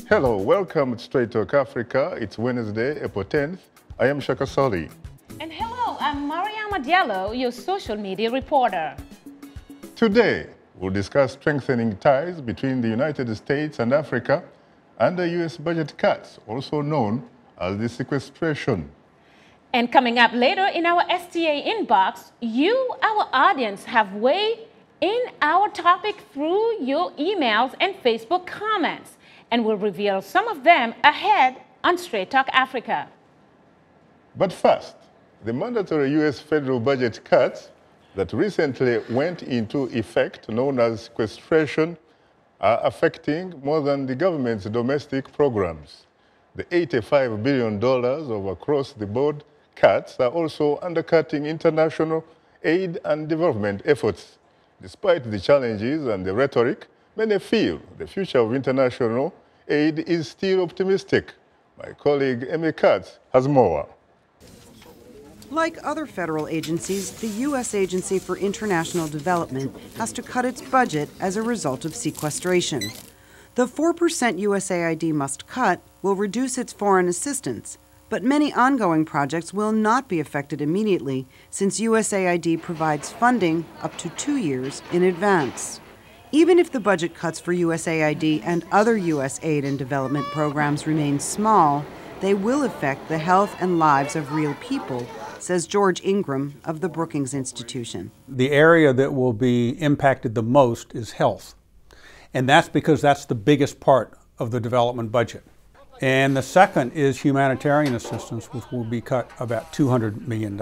Hello, welcome to Straight Talk Africa. It's Wednesday, April 10th. I am Shaka Soli. And hello, I'm Mariama Diallo, your social media reporter. Today, we'll discuss strengthening ties between the United States and Africa under U.S. budget cuts, also known as the sequestration. And coming up later in our STA inbox, you, our audience, have weighed in our topic through your emails and Facebook comments, and we'll reveal some of them ahead on Straight Talk Africa. But first, the mandatory U.S. federal budget cuts that recently went into effect, known as sequestration, are affecting more than the government's domestic programs. The $85 billion of across-the-board cuts are also undercutting international aid and development efforts. Despite the challenges and the rhetoric, many feel the future of international aid is still optimistic. My colleague Amy Katz has more. Like other federal agencies, the U.S. Agency for International Development has to cut its budget as a result of sequestration. The 4% USAID must cut will reduce its foreign assistance, but many ongoing projects will not be affected immediately since USAID provides funding up to 2 years in advance. Even if the budget cuts for USAID and other U.S. aid and development programs remain small, they will affect the health and lives of real people, says George Ingram of the Brookings Institution. The area that will be impacted the most is health, and that's because that's the biggest part of the development budget. And the second is humanitarian assistance, which will be cut about $200 million.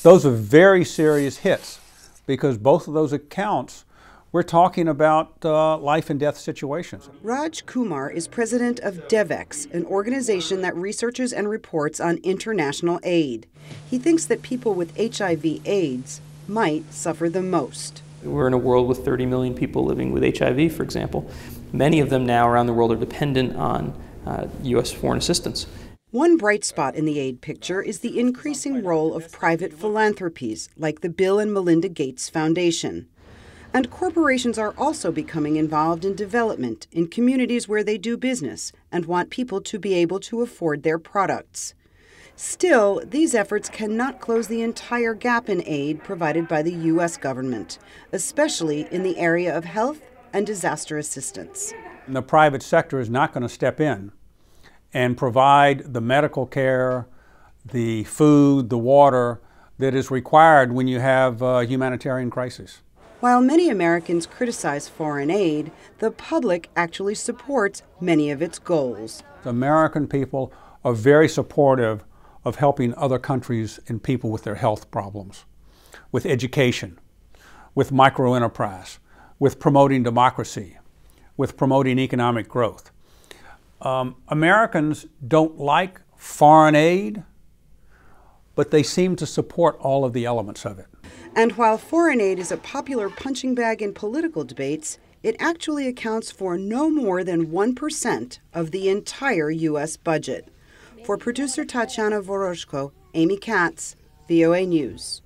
Those are very serious hits because both of those accounts, we're talking about life and death situations. Raj Kumar is president of DevEx, an organization that researches and reports on international aid. He thinks that people with HIV/AIDS might suffer the most. We're in a world with 30 million people living with HIV, for example. Many of them now around the world are dependent on U.S. foreign assistance. One bright spot in the aid picture is the increasing role of private philanthropies like the Bill and Melinda Gates Foundation. And corporations are also becoming involved in development in communities where they do business and want people to be able to afford their products. Still, these efforts cannot close the entire gap in aid provided by the U.S. government, especially in the area of health and disaster assistance. The private sector is not going to step in and provide the medical care, the food, the water that is required when you have a humanitarian crisis. While many Americans criticize foreign aid, the public actually supports many of its goals. The American people are very supportive of helping other countries and people with their health problems, with education, with microenterprise, with promoting democracy, with promoting economic growth. Americans don't like foreign aid, but they seem to support all of the elements of it. And while foreign aid is a popular punching bag in political debates, it actually accounts for no more than 1% of the entire U.S. budget. For producer Tatiana Vorozhko, Amy Katz, VOA News.